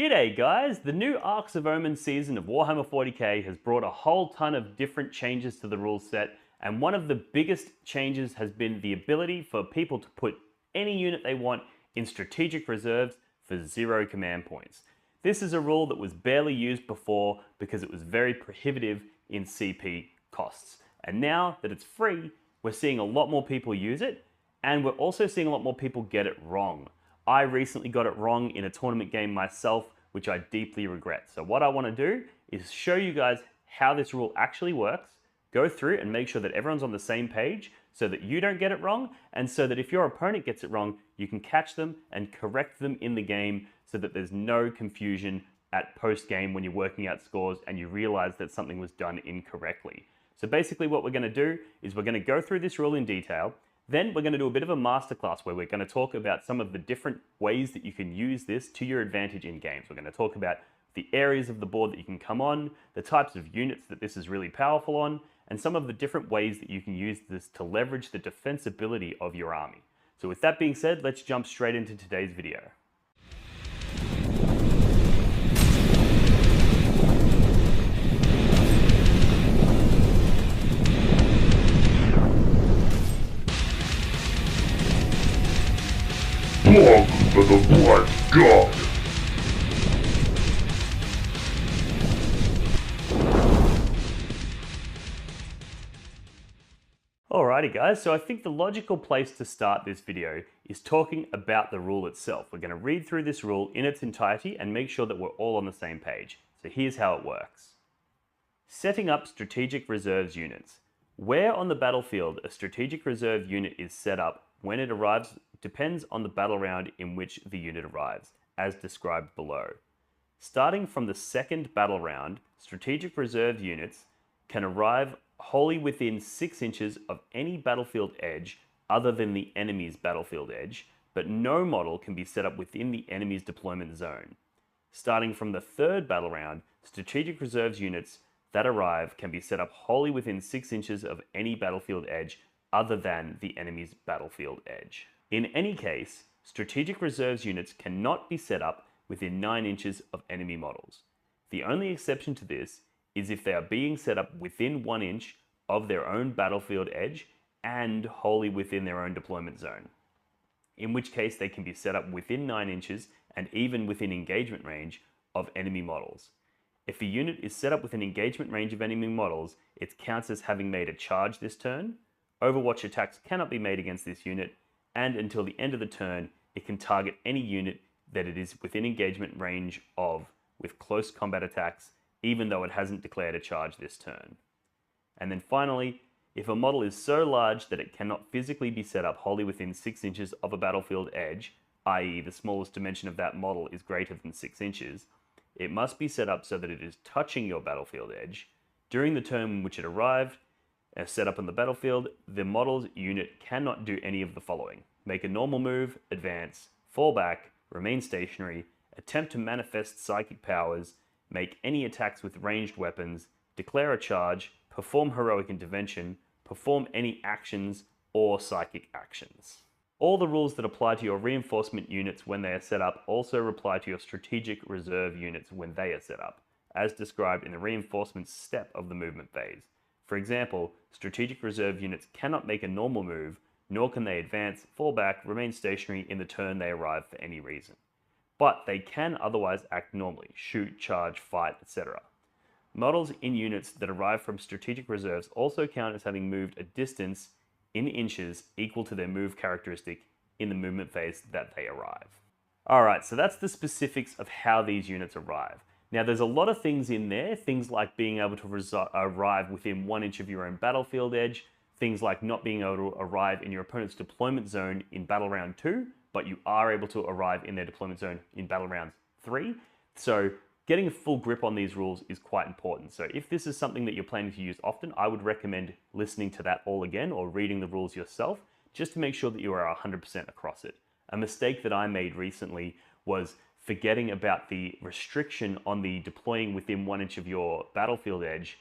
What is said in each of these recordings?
G'day guys! The new Arcs of Omen season of Warhammer 40k has brought a whole ton of different changes to the rule set, and one of the biggest changes has been the ability for people to put any unit they want in strategic reserves for 0 command points. This is a rule that was barely used before because it was very prohibitive in CP costs. And now that it's free, we're seeing a lot more people use it, and we're also seeing a lot more people get it wrong. I recently got it wrong in a tournament game myself, which I deeply regret. So what I want to do is show you guys how this rule actually works, go through and make sure that everyone's on the same page so that you don't get it wrong, and so that if your opponent gets it wrong, you can catch them and correct them in the game so that there's no confusion at post-game when you're working out scores and you realize that something was done incorrectly. So basically what we're going to do is we're going to go through this rule in detail. Then we're going to do a bit of a masterclass where we're going to talk about some of the different ways that you can use this to your advantage in games. We're going to talk about the areas of the board that you can come on, the types of units that this is really powerful on, and some of the different ways that you can use this to leverage the defensibility of your army. So with that being said, let's jump straight into today's video. Blood for the Blood God! Alrighty guys, so I think the logical place to start this video is talking about the rule itself. We're going to read through this rule in its entirety and make sure that we're all on the same page. So here's how it works. Setting up strategic reserves units. Where on the battlefield a strategic reserve unit is set up when it arrives depends on the battle round in which the unit arrives, as described below. Starting from the second battle round, strategic reserve units can arrive wholly within 6 inches of any battlefield edge other than the enemy's battlefield edge, but no model can be set up within the enemy's deployment zone. Starting from the third battle round, strategic reserves units that arrive can be set up wholly within 6 inches of any battlefield edge other than the enemy's battlefield edge. In any case, strategic reserves units cannot be set up within 9 inches of enemy models. The only exception to this is if they are being set up within 1 inch of their own battlefield edge and wholly within their own deployment zone, in which case they can be set up within 9 inches and even within engagement range of enemy models. If a unit is set up within engagement range of enemy models, it counts as having made a charge this turn. Overwatch attacks cannot be made against this unit, and until the end of the turn, it can target any unit that it is within engagement range of with close combat attacks, even though it hasn't declared a charge this turn. And then finally, if a model is so large that it cannot physically be set up wholly within 6 inches of a battlefield edge, i.e. the smallest dimension of that model is greater than 6 inches, it must be set up so that it is touching your battlefield edge. During the turn in which it arrived, set up on the battlefield, the model's unit cannot do any of the following: make a normal move, advance, fall back, remain stationary, attempt to manifest psychic powers, make any attacks with ranged weapons, declare a charge, perform heroic intervention, perform any actions or psychic actions. All the rules that apply to your reinforcement units when they are set up also apply to your strategic reserve units when they are set up, as described in the reinforcement step of the movement phase. For example, strategic reserve units cannot make a normal move, nor can they advance, fall back, remain stationary in the turn they arrive for any reason. But they can otherwise act normally, shoot, charge, fight, etc. Models in units that arrive from strategic reserves also count as having moved a distance in inches equal to their move characteristic in the movement phase that they arrive. Alright, so that's the specifics of how these units arrive. Now there's a lot of things in there, things like being able to arrive within 1 inch of your own battlefield edge, things like not being able to arrive in your opponent's deployment zone in battle round 2, but you are able to arrive in their deployment zone in battle round 3. So getting a full grip on these rules is quite important. So if this is something that you're planning to use often, I would recommend listening to that all again or reading the rules yourself, just to make sure that you are 100% across it. A mistake that I made recently was forgetting about the restriction on the deploying within 1 inch of your battlefield edge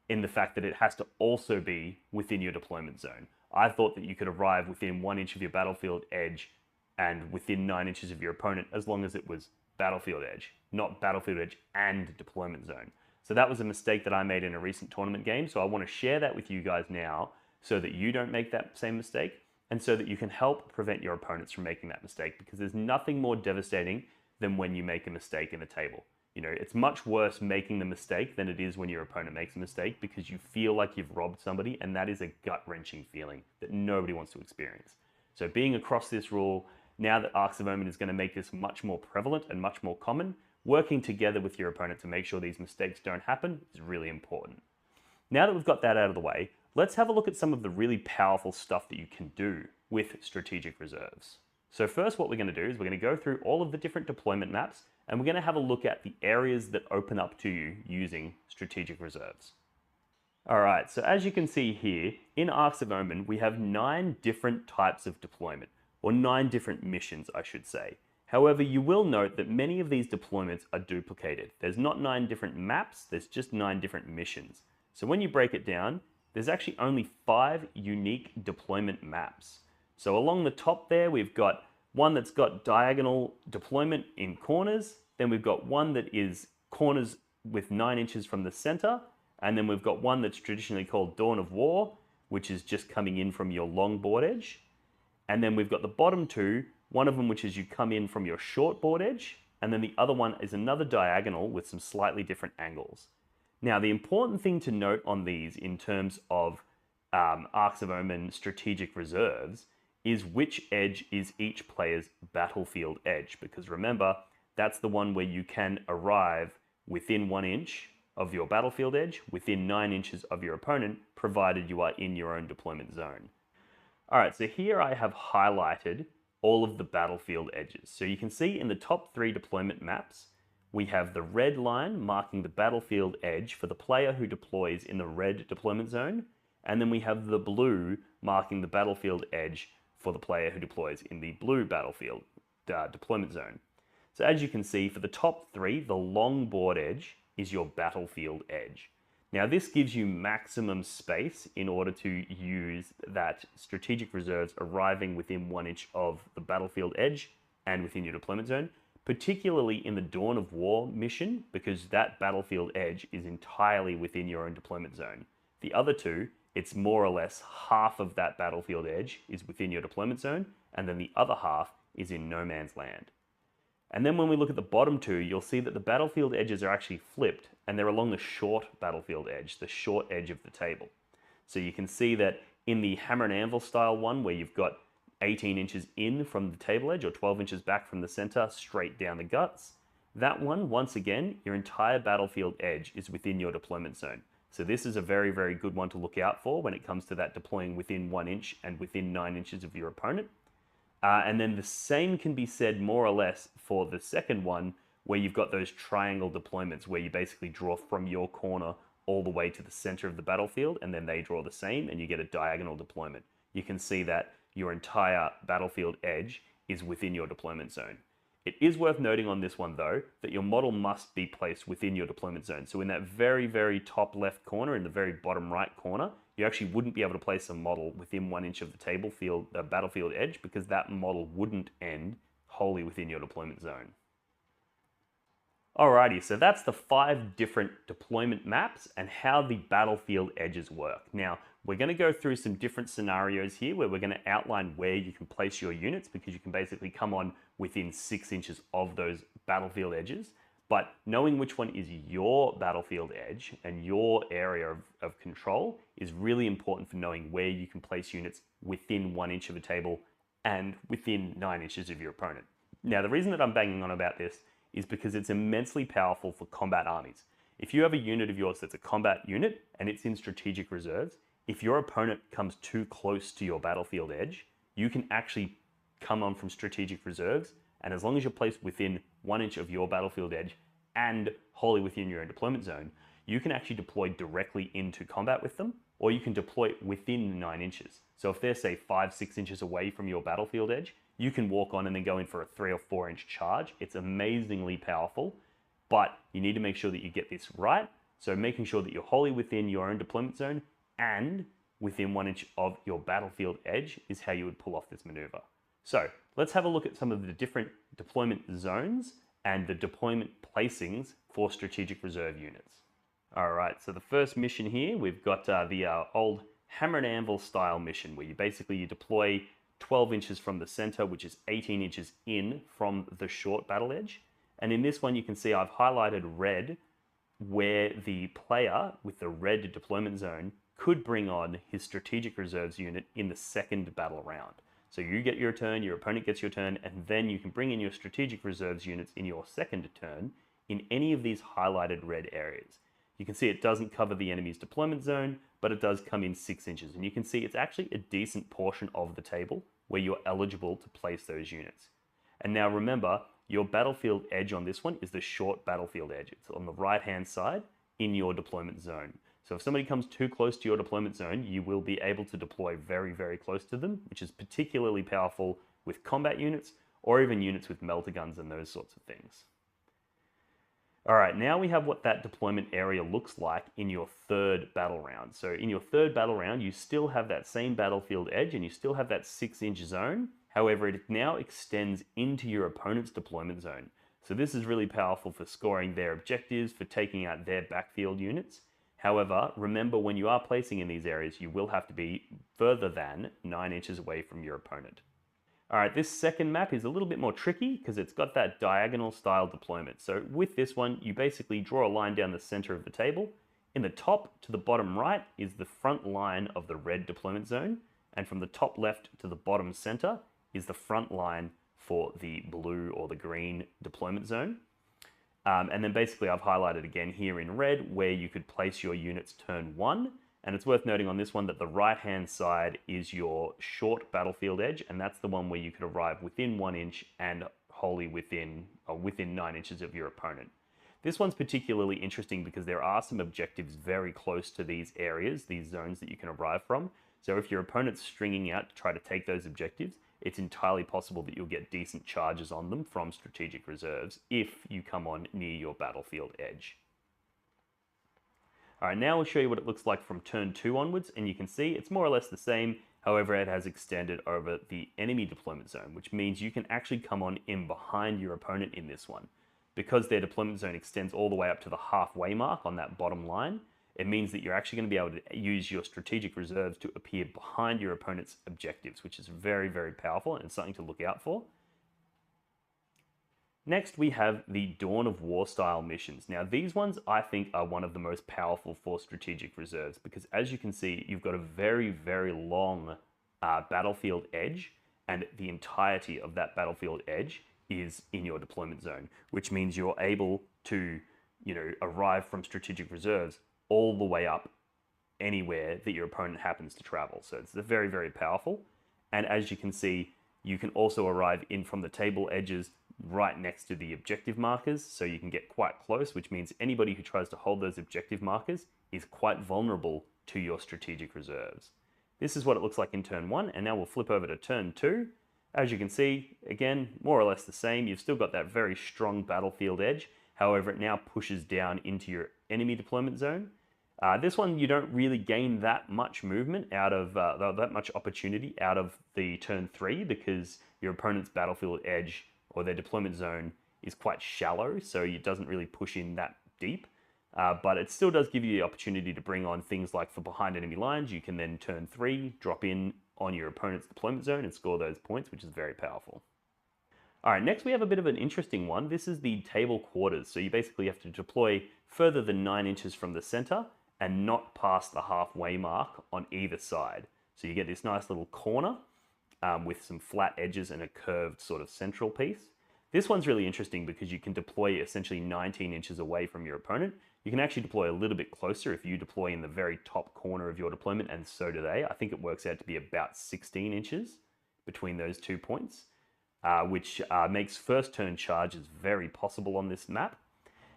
in the fact that it has to also be within your deployment zone. I thought that you could arrive within 1 inch of your battlefield edge and within 9 inches of your opponent as long as it was battlefield edge, not battlefield edge and deployment zone. So that was a mistake that I made in a recent tournament game. So I want to share that with you guys now so that you don't make that same mistake and so that you can help prevent your opponents from making that mistake, because there's nothing more devastating than when you make a mistake in a table. You know, it's much worse making the mistake than it is when your opponent makes a mistake, because you feel like you've robbed somebody, and that is a gut-wrenching feeling that nobody wants to experience. So being across this rule, now that Arcs of Omen is going to make this much more prevalent and much more common, working together with your opponent to make sure these mistakes don't happen is really important. Now that we've got that out of the way, let's have a look at some of the really powerful stuff that you can do with strategic reserves. So first, what we're going to do is we're going to go through all of the different deployment maps, and we're going to have a look at the areas that open up to you using strategic reserves. All right, so as you can see here, in Arcs of Omen, we have 9 different types of deployment, or 9 different missions, I should say. However, you will note that many of these deployments are duplicated. There's not 9 different maps, there's just 9 different missions. So when you break it down, there's actually only 5 unique deployment maps. So along the top there, we've got one that's got diagonal deployment in corners, then we've got one that is corners with 9 inches from the center, and then we've got one that's traditionally called Dawn of War, which is just coming in from your long board edge. And then we've got the bottom 2, one of them which is you come in from your short board edge, and then the other one is another diagonal with some slightly different angles. Now, the important thing to note on these in terms of Arcs of Omen strategic reserves is which edge is each player's battlefield edge, because remember, that's the one where you can arrive within 1 inch of your battlefield edge, within 9 inches of your opponent, provided you are in your own deployment zone. All right, so here I have highlighted all of the battlefield edges. So you can see in the top 3 deployment maps, we have the red line marking the battlefield edge for the player who deploys in the red deployment zone, and then we have the blue marking the battlefield edge for the player who deploys in the blue battlefield deployment zone. So as you can see, for the top 3, the long board edge is your battlefield edge. Now this gives you maximum space in order to use that strategic reserves arriving within 1 inch of the battlefield edge and within your deployment zone, particularly in the Dawn of War mission, because that battlefield edge is entirely within your own deployment zone. The other 2, it's more or less half of that battlefield edge is within your deployment zone, and then the other half is in no man's land. And then when we look at the bottom 2, you'll see that the battlefield edges are actually flipped, and they're along the short battlefield edge, the short edge of the table. So you can see that in the hammer and anvil style one, where you've got 18 inches in from the table edge, or 12 inches back from the center, straight down the guts, that one, once again, your entire battlefield edge is within your deployment zone. So this is a very, very good one to look out for when it comes to that deploying within 1 inch and within 9 inches of your opponent. And then the same can be said more or less for the second one, where you've got those triangle deployments where you basically draw from your corner all the way to the center of the battlefield, and then they draw the same and you get a diagonal deployment. You can see that your entire battlefield edge is within your deployment zone. It is worth noting on this one though, that your model must be placed within your deployment zone. So in that very, very top left corner, in the very bottom right corner, you actually wouldn't be able to place a model within 1 inch of the battlefield edge, because that model wouldn't end wholly within your deployment zone. Alrighty, so that's the 5 different deployment maps and how the battlefield edges work. Now, we're going to go through some different scenarios here where we're going to outline where you can place your units, because you can basically come on within 6 inches of those battlefield edges. But knowing which one is your battlefield edge and your area of control is really important for knowing where you can place units within 1 inch of a table and within 9 inches of your opponent. Now, the reason that I'm banging on about this is because it's immensely powerful for combat armies. If you have a unit of yours that's a combat unit and it's in strategic reserves, if your opponent comes too close to your battlefield edge, you can actually come on from strategic reserves, and as long as you're placed within 1 inch of your battlefield edge and wholly within your own deployment zone, you can actually deploy directly into combat with them, or you can deploy within 9 inches. So if they're, say, 5-6 inches away from your battlefield edge, you can walk on and then go in for a 3 or 4 inch charge. It's amazingly powerful, but you need to make sure that you get this right. So making sure that you're wholly within your own deployment zone and within 1 inch of your battlefield edge is how you would pull off this maneuver. So let's have a look at some of the different deployment zones and the deployment placings for strategic reserve units. All right, so the first mission here, we've got the old hammer and anvil style mission where you deploy 12 inches from the center, which is 18 inches in from the short battle edge. And in this one, you can see I've highlighted red where the player with the red deployment zone could bring on his strategic reserves unit in the second battle round. So you get your turn, your opponent gets your turn, and then you can bring in your strategic reserves units in your second turn in any of these highlighted red areas. You can see it doesn't cover the enemy's deployment zone, but it does come in 6 inches. And you can see it's actually a decent portion of the table where you're eligible to place those units. And now remember, your battlefield edge on this one is the short battlefield edge. It's on the right-hand side in your deployment zone. So if somebody comes too close to your deployment zone, you will be able to deploy very, very close to them, which is particularly powerful with combat units or even units with melter guns and those sorts of things. All right, now we have what that deployment area looks like in your third battle round. So in your third battle round, you still have that same battlefield edge and you still have that 6-inch zone. However, it now extends into your opponent's deployment zone. So this is really powerful for scoring their objectives, for taking out their backfield units. However, remember when you are placing in these areas, you will have to be further than 9 inches away from your opponent. All right, this second map is a little bit more tricky because it's got that diagonal style deployment. So with this one, you basically draw a line down the center of the table. In the top to the bottom right is the front line of the red deployment zone. And from the top left to the bottom center is the front line for the blue or the green deployment zone. And then basically I've highlighted again here in red where you could place your units turn 1. And it's worth noting on this one that the right-hand side is your short battlefield edge, and that's the one where you could arrive within 1 inch and wholly within 9 inches of your opponent. This one's particularly interesting because there are some objectives very close to these areas, these zones that you can arrive from. So if your opponent's stringing out to try to take those objectives, it's entirely possible that you'll get decent charges on them from strategic reserves if you come on near your battlefield edge. All right, now we'll show you what it looks like from turn 2 onwards, and you can see it's more or less the same. However, it has extended over the enemy deployment zone, which means you can actually come on in behind your opponent in this one. Because their deployment zone extends all the way up to the halfway mark on that bottom line, it means that you're actually going to be able to use your strategic reserves to appear behind your opponent's objectives, which is very, very powerful and something to look out for. Next, we have the Dawn of War style missions. Now, these ones I think are one of the most powerful for strategic reserves because as you can see, you've got a very, very long battlefield edge, and the entirety of that battlefield edge is in your deployment zone, which means you're able to, arrive from strategic reserves all the way up anywhere that your opponent happens to travel. So it's very, very powerful. And as you can see, you can also arrive in from the table edges right next to the objective markers, so you can get quite close, which means anybody who tries to hold those objective markers is quite vulnerable to your strategic reserves. This is what it looks like in turn 1, and now we'll flip over to turn 2. As you can see, again, more or less the same. You've still got that very strong battlefield edge. However, it now pushes down into your enemy deployment zone. This one, you don't really gain that much movement out of, that much opportunity out of the turn 3 because your opponent's battlefield edge or their deployment zone is quite shallow, so it doesn't really push in that deep. But it still does give you the opportunity to bring on things like for behind enemy lines, you can then turn 3, drop in on your opponent's deployment zone and score those points, which is very powerful. All right, next we have a bit of an interesting one. This is the table quarters. So you basically have to deploy further than 9 inches from the center and not past the halfway mark on either side. So you get this nice little corner with some flat edges and a curved sort of central piece. This one's really interesting because you can deploy essentially 19 inches away from your opponent. You can actually deploy a little bit closer if you deploy in the very top corner of your deployment, and so do they. I think it works out to be about 16 inches between those 2 points, which makes first turn charges very possible on this map.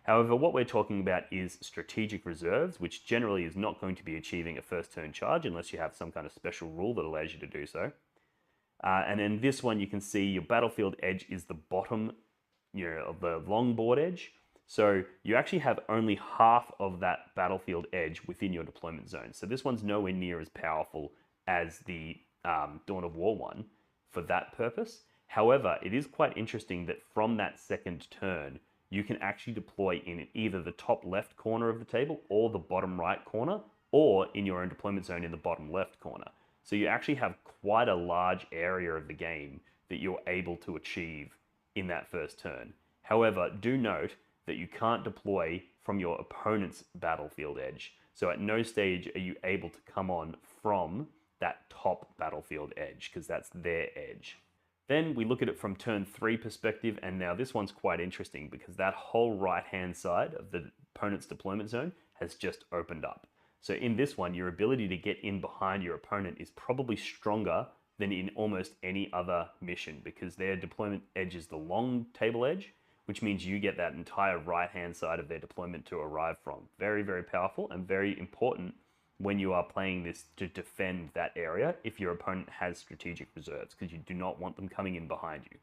However, what we're talking about is strategic reserves, which generally is not going to be achieving a first turn charge unless you have some kind of special rule that allows you to do so. And then this one, you can see your battlefield edge is the bottom, of the long board edge. So you actually have only half of that battlefield edge within your deployment zone. So this one's nowhere near as powerful as the Dawn of War one for that purpose. However, it is quite interesting that from that second turn, you can actually deploy in either the top left corner of the table or the bottom right corner, or in your own deployment zone in the bottom left corner. So you actually have quite a large area of the game that you're able to achieve in that first turn. However, do note that you can't deploy from your opponent's battlefield edge. So at no stage are you able to come on from that top battlefield edge, because that's their edge. Then we look at it from turn 3 perspective, and now this one's quite interesting because that whole right-hand side of the opponent's deployment zone has just opened up. So in this one, your ability to get in behind your opponent is probably stronger than in almost any other mission, because their deployment edge is the long table edge, which means you get that entire right-hand side of their deployment to arrive from. Very, very powerful and very important when you are playing this to defend that area if your opponent has strategic reserves, because you do not want them coming in behind you.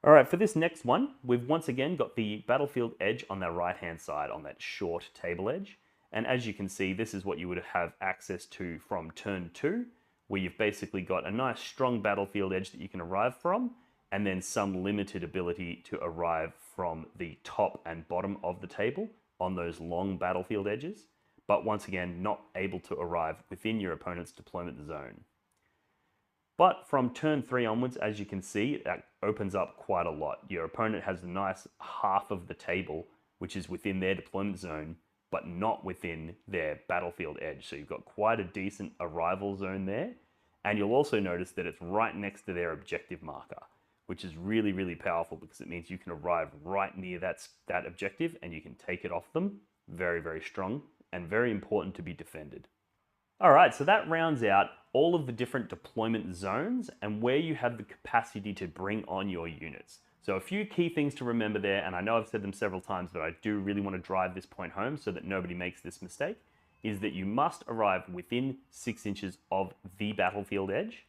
All right, for this next one, we've once again got the battlefield edge on the right-hand side on that short table edge. And as you can see, this is what you would have access to from turn 2, where you've basically got a nice strong battlefield edge that you can arrive from, and then some limited ability to arrive from the top and bottom of the table on those long battlefield edges, but once again, not able to arrive within your opponent's deployment zone. But from turn 3 onwards, as you can see, that opens up quite a lot. Your opponent has a nice half of the table, which is within their deployment zone, but not within their battlefield edge. So you've got quite a decent arrival zone there. And you'll also notice that it's right next to their objective marker, which is really, really powerful because it means you can arrive right near that objective and you can take it off them. Very, very strong and very important to be defended. All right, so that rounds out all of the different deployment zones and where you have the capacity to bring on your units. So a few key things to remember there, and I know I've said them several times, but I do really want to drive this point home so that nobody makes this mistake, is that you must arrive within 6 inches of the battlefield edge.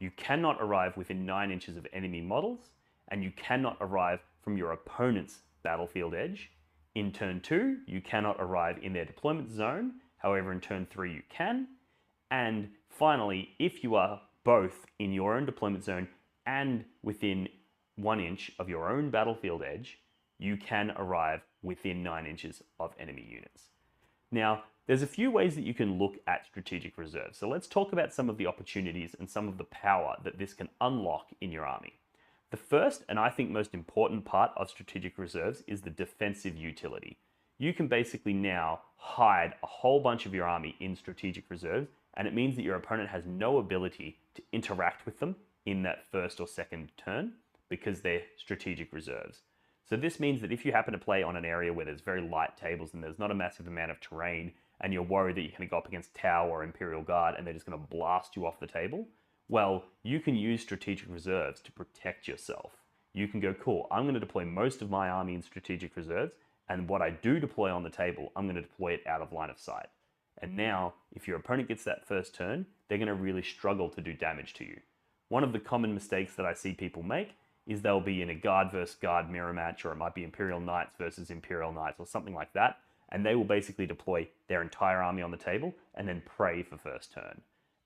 You cannot arrive within 9 inches of enemy models, and you cannot arrive from your opponent's battlefield edge. In turn 2, you cannot arrive in their deployment zone. However, in turn 3, you can. And finally, if you are both in your own deployment zone and within 1 inch of your own battlefield edge, you can arrive within 9 inches of enemy units. Now, there's a few ways that you can look at strategic reserves. So let's talk about some of the opportunities and some of the power that this can unlock in your army. The first, and I think most important part of strategic reserves, is the defensive utility. You can basically now hide a whole bunch of your army in strategic reserves, and it means that your opponent has no ability to interact with them in that first or second turn because they're strategic reserves. So this means that if you happen to play on an area where there's very light tables and there's not a massive amount of terrain, and you're worried that you're going to go up against Tau or Imperial Guard and they're just going to blast you off the table, well, you can use strategic reserves to protect yourself. You can go, cool, I'm going to deploy most of my army in strategic reserves, and what I do deploy on the table, I'm going to deploy it out of line of sight. And now, if your opponent gets that first turn, they're going to really struggle to do damage to you. One of the common mistakes that I see people make is they'll be in a guard versus guard mirror match, or it might be Imperial Knights versus Imperial Knights or something like that, and they will basically deploy their entire army on the table and then pray for first turn.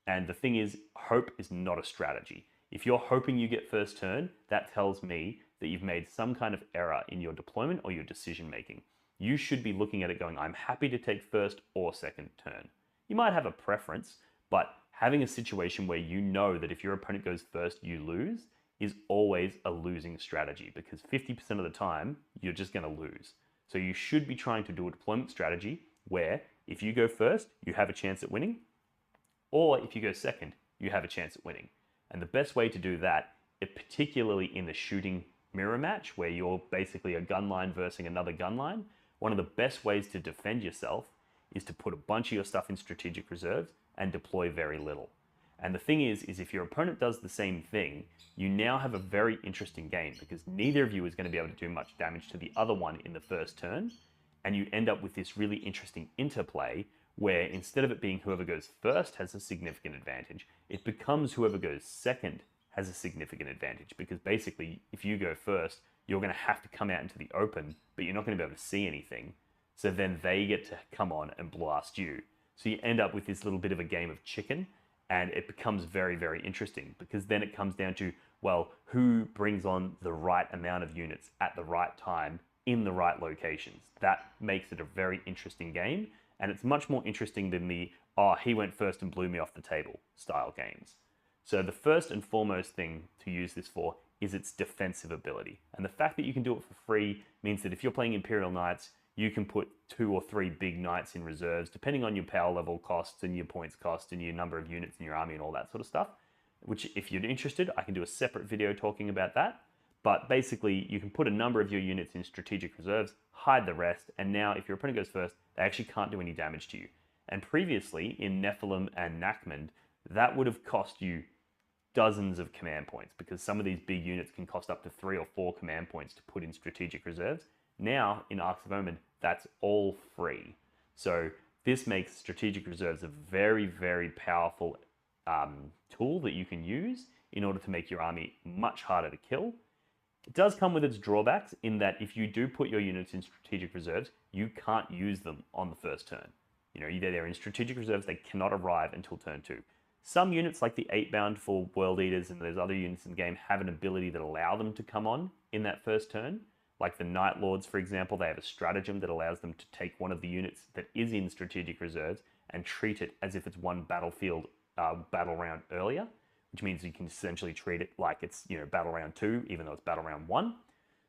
And the thing is, hope is not a strategy. If you're hoping you get first turn, that tells me that you've made some kind of error in your deployment or your decision making. You should be looking at it going, I'm happy to take first or second turn. You might have a preference, but having a situation where you know that if your opponent goes first, you lose, is always a losing strategy, because 50% of the time, you're just going to lose. So you should be trying to do a deployment strategy where if you go first, you have a chance at winning, or if you go second, you have a chance at winning. And the best way to do that, particularly in the shooting mirror match, where you're basically a gun line versus another gun line, one of the best ways to defend yourself is to put a bunch of your stuff in strategic reserves and deploy very little. And the thing is if your opponent does the same thing, you now have a very interesting game, because neither of you is going to be able to do much damage to the other one in the first turn, and you end up with this really interesting interplay where instead of it being whoever goes first has a significant advantage, it becomes whoever goes second has a significant advantage, because basically if you go first, you're going to have to come out into the open, but you're not going to be able to see anything. So then they get to come on and blast you. So you end up with this little bit of a game of chicken, and it becomes very, very interesting, because then it comes down to Well, who brings on the right amount of units at the right time in the right locations? That makes it a very interesting game, and it's much more interesting than the, oh, he went first and blew me off the table style games. So the first and foremost thing to use this for is its defensive ability. And the fact that you can do it for free means that if you're playing Imperial Knights, you can put 2 or 3 big knights in reserves, depending on your power level costs and your points cost and your number of units in your army and all that sort of stuff. Which, if you're interested, I can do a separate video talking about that. But basically, you can put a number of your units in strategic reserves, hide the rest, and now if your opponent goes first, they actually can't do any damage to you. And previously, in Nephilim and Nachmund, that would have cost you dozens of command points, because some of these big units can cost up to 3 or 4 command points to put in strategic reserves. Now, in Arcs of Omen, that's all free. So this makes strategic reserves a very, very powerful tool that you can use in order to make your army much harder to kill. It does come with its drawbacks in that if you do put your units in strategic reserves, you can't use them on the first turn. You know, either they're in strategic reserves, they cannot arrive until turn 2. Some units, like the 8-bound for World Eaters and there's other units in the game, have an ability that allow them to come on in that first turn. Like the Night Lords, for example, they have a stratagem that allows them to take one of the units that is in strategic reserves and treat it as if it's one battlefield battle round earlier, which means you can essentially treat it like it's, you know, battle round 2, even though it's battle round 1.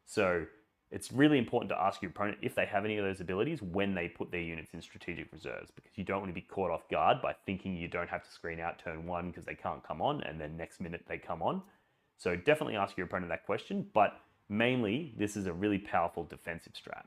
So it's really important to ask your opponent if they have any of those abilities when they put their units in strategic reserves, because you don't want to be caught off guard by thinking you don't have to screen out turn 1 because they can't come on, and then next minute they come on. So definitely ask your opponent that question, but mainly this is a really powerful defensive strat.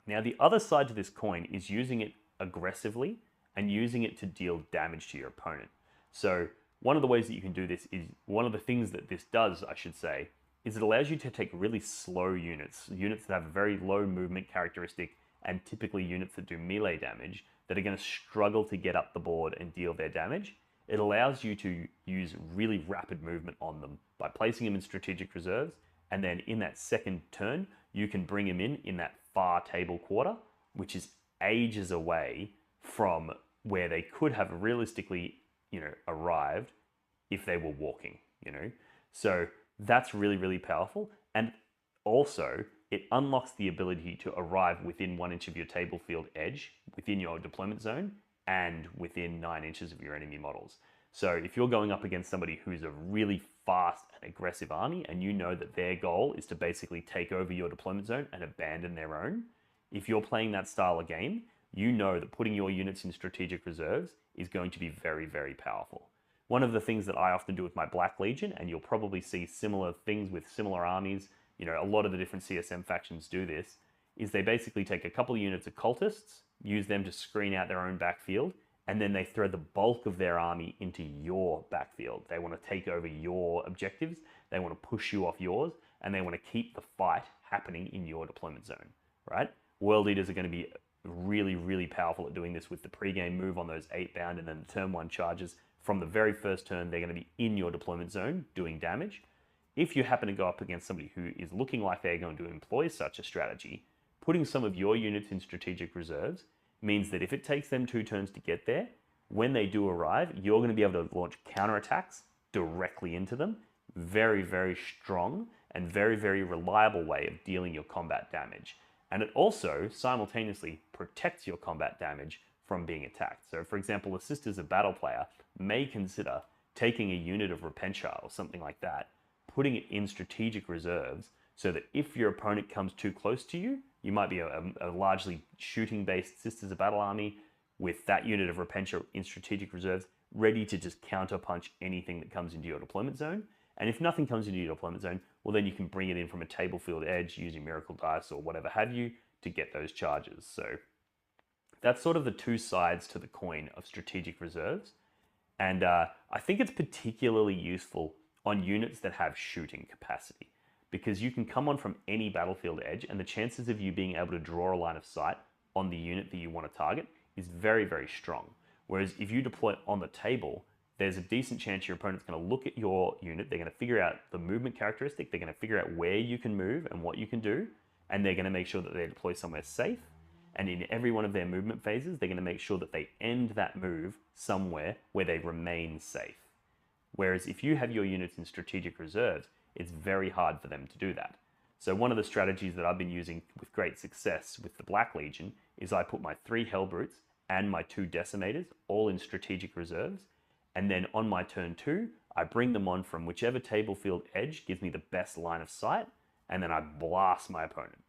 Now the other side to this coin is using it aggressively and using it to deal damage to your opponent. So one of the ways that you can do this is, one of the things that this does, I should say, is it allows you to take really slow units that have a very low movement characteristic, and typically units that do melee damage that are going to struggle to get up the board and deal their damage. It allows you to use really rapid movement on them by placing them in strategic reserves, and then in that second turn, you can bring them in that far table quarter, which is ages away from where they could have realistically, you know, arrived if they were walking, you know. So that's really, really powerful. And also, it unlocks the ability to arrive within 1 inch of your table field edge, within your deployment zone, and within 9 inches of your enemy models. So if you're going up against somebody who's a really fast and aggressive army, and you know that their goal is to basically take over your deployment zone and abandon their own, if you're playing that style of game, you know that putting your units in strategic reserves is going to be very, very powerful. One of the things that I often do with my Black Legion, and you'll probably see similar things with similar armies, you know, a lot of the different CSM factions do this, is they basically take a couple of units of cultists, use them to screen out their own backfield, and then they throw the bulk of their army into your backfield. They want to take over your objectives, they want to push you off yours, and they want to keep the fight happening in your deployment zone, right? World Eaters are going to be really, really powerful at doing this with the pre-game move on those 8-bound and then the turn 1 charges. From the very first turn, they're going to be in your deployment zone doing damage. If you happen to go up against somebody who is looking like they're going to employ such a strategy, putting some of your units in strategic reserves means that if it takes them 2 turns to get there, when they do arrive, you're going to be able to launch counterattacks directly into them. Very, very strong and very, very reliable way of dealing your combat damage. And it also simultaneously protects your combat damage from being attacked. So for example, a Sisters of Battle player may consider taking a unit of Repentia or something like that, putting it in strategic reserves, so that if your opponent comes too close to you, you might be a largely shooting-based Sisters of Battle army with that unit of Repentia in strategic reserves, ready to just counterpunch anything that comes into your deployment zone. And if nothing comes into your deployment zone, well, then you can bring it in from a table field edge using Miracle Dice or whatever have you to get those charges. So that's sort of the 2 sides to the coin of strategic reserves. And I think it's particularly useful on units that have shooting capacity, because you can come on from any battlefield edge, and the chances of you being able to draw a line of sight on the unit that you want to target is very, very strong. Whereas if you deploy on the table, there's a decent chance your opponent's going to look at your unit, they're going to figure out the movement characteristic, they're going to figure out where you can move and what you can do, and they're going to make sure that they deploy somewhere safe. And in every one of their movement phases, they're going to make sure that they end that move somewhere where they remain safe. Whereas if you have your units in strategic reserves, it's very hard for them to do that. So one of the strategies that I've been using with great success with the Black Legion is I put my 3 Hellbrutes and my 2 Decimators all in strategic reserves, and then on my turn 2, I bring them on from whichever table field edge gives me the best line of sight, and then I blast my opponent.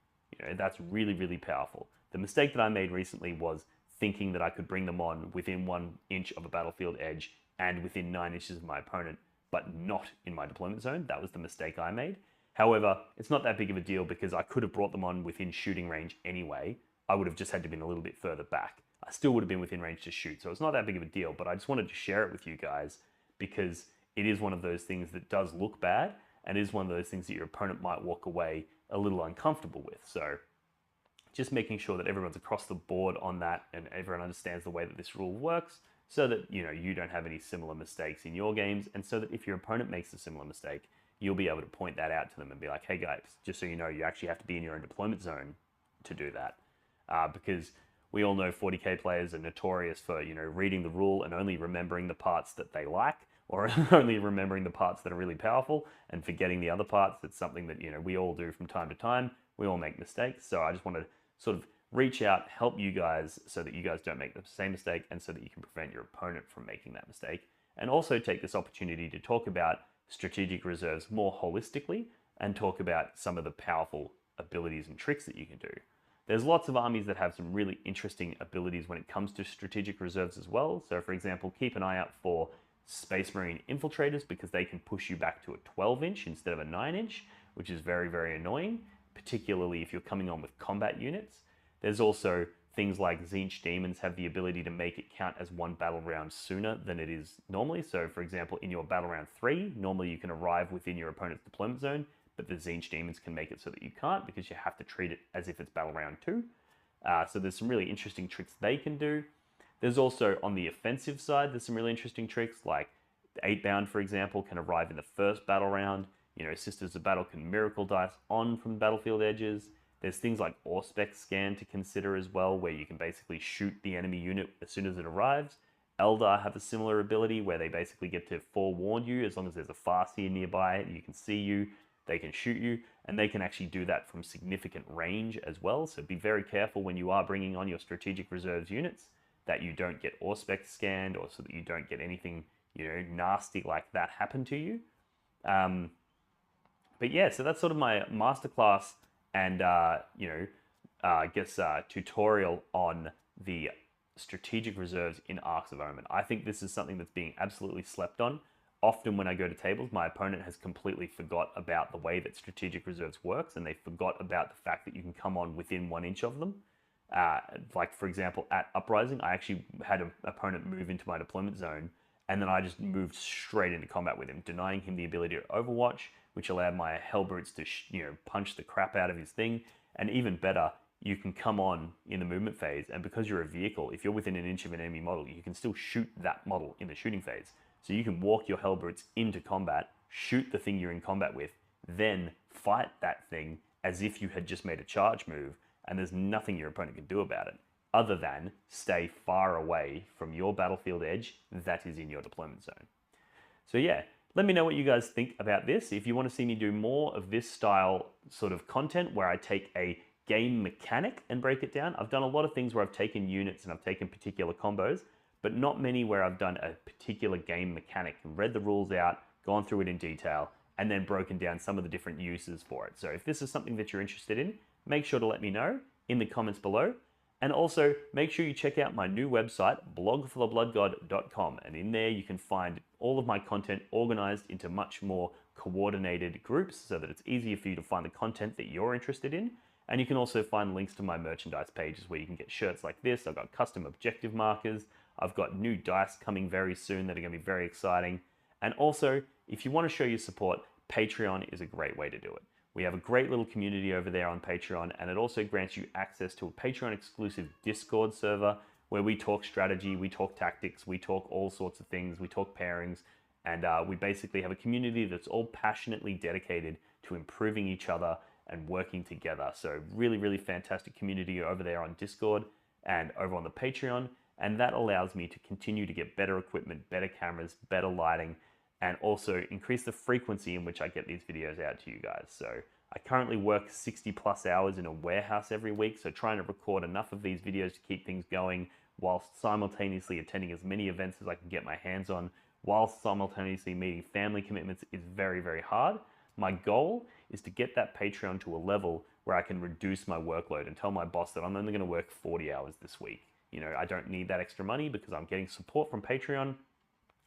That's really, really powerful. The mistake that I made recently was thinking that I could bring them on within 1 inch of a battlefield edge and within 9 inches of my opponent, but not in my deployment zone. That was the mistake I made. However, it's not that big of a deal because I could have brought them on within shooting range anyway. I would have just had to been a little bit further back. I still would have been within range to shoot, so it's not that big of a deal, but I just wanted to share it with you guys because it is one of those things that does look bad and is one of those things that your opponent might walk away a little uncomfortable with. So just making sure that everyone's across the board on that and everyone understands the way that this rule works so that you don't have any similar mistakes in your games, and so that if your opponent makes a similar mistake, you'll be able to point that out to them and be like, hey guys, just so you know, you actually have to be in your own deployment zone to do that. Because we all know 40k players are notorious for, reading the rule and only remembering the parts that they like, or only remembering the parts that are really powerful and forgetting the other parts. That's something that, we all do from time to time. We all make mistakes. So I just want to sort of reach out, help you guys so that you guys don't make the same mistake and so that you can prevent your opponent from making that mistake. And also take this opportunity to talk about strategic reserves more holistically and talk about some of the powerful abilities and tricks that you can do. There's lots of armies that have some really interesting abilities when it comes to strategic reserves as well. So for example, keep an eye out for Space Marine Infiltrators because they can push you back to a 12 inch instead of a 9 inch, which is very, very annoying, particularly if you're coming on with combat units. There's also things like Tzeentch Daemons have the ability to make it count as 1 battle round sooner than it is normally. So for example, in your battle round 3, normally you can arrive within your opponent's deployment zone, but the Tzeentch Daemons can make it so that you can't because you have to treat it as if it's battle round 2. So there's some really interesting tricks they can do. There's also, on the offensive side, there's some really interesting tricks, like the 8-bound, for example, can arrive in the first battle round. Sisters of Battle can miracle dice on from battlefield edges. There's things like Auspex Scan to consider as well, where you can basically shoot the enemy unit as soon as it arrives. Eldar have a similar ability where they basically get to forewarn you as long as there's a Farseer nearby and you can see you, they can shoot you, and they can actually do that from significant range as well. So be very careful when you are bringing on your strategic reserves units that you don't get Auspex scanned, or so that you don't get anything, nasty like that happen to you. But yeah, so that's sort of my masterclass and, tutorial on the strategic reserves in Arcs of Omen. I think this is something that's being absolutely slept on. Often when I go to tables, my opponent has completely forgot about the way that strategic reserves works, and they forgot about the fact that you can come on within 1 inch of them. Like, for example, at Uprising, I actually had an opponent move into my deployment zone, and then I just moved straight into combat with him, denying him the ability to overwatch, which allowed my Hellbrutes to punch the crap out of his thing. And even better, you can come on in the movement phase, and because you're a vehicle, if you're within 1 inch of an enemy model, you can still shoot that model in the shooting phase. So you can walk your Hellbrutes into combat, shoot the thing you're in combat with, then fight that thing as if you had just made a charge move, and there's nothing your opponent can do about it, other than stay far away from your battlefield edge that is in your deployment zone. So yeah, let me know what you guys think about this. If you want to see me do more of this style sort of content where I take a game mechanic and break it down, I've done a lot of things where I've taken units and I've taken particular combos, but not many where I've done a particular game mechanic and read the rules out, gone through it in detail, and then broken down some of the different uses for it. So if this is something that you're interested in, make sure to let me know in the comments below. And also make sure you check out my new website, blogforthebloodgod.com. And in there you can find all of my content organized into much more coordinated groups so that it's easier for you to find the content that you're interested in. And you can also find links to my merchandise pages where you can get shirts like this. I've got custom objective markers. I've got new dice coming very soon that are going to be very exciting. And also, if you want to show your support, Patreon is a great way to do it. We have a great little community over there on Patreon, and it also grants you access to a Patreon exclusive Discord server where we talk strategy, we talk tactics, we talk all sorts of things, we talk pairings, and we basically have a community that's all passionately dedicated to improving each other and working together. So really, really fantastic community over there on Discord and over on the Patreon, and that allows me to continue to get better equipment, better cameras, better lighting, and also increase the frequency in which I get these videos out to you guys. So I currently work 60 plus hours in a warehouse every week, so trying to record enough of these videos to keep things going whilst simultaneously attending as many events as I can get my hands on, whilst simultaneously meeting family commitments is very, very hard. My goal is to get that Patreon to a level where I can reduce my workload and tell my boss that I'm only going to work 40 hours this week. You know, I don't need that extra money because I'm getting support from Patreon,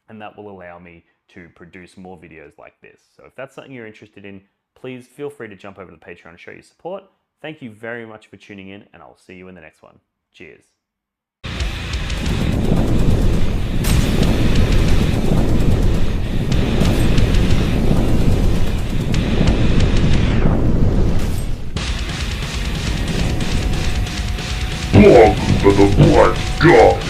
and that will allow me to produce more videos like this. So if that's something you're interested in, please feel free to jump over to Patreon and show your support. Thank you very much for tuning in, and I'll see you in the next one. Cheers. Blood for the Black God!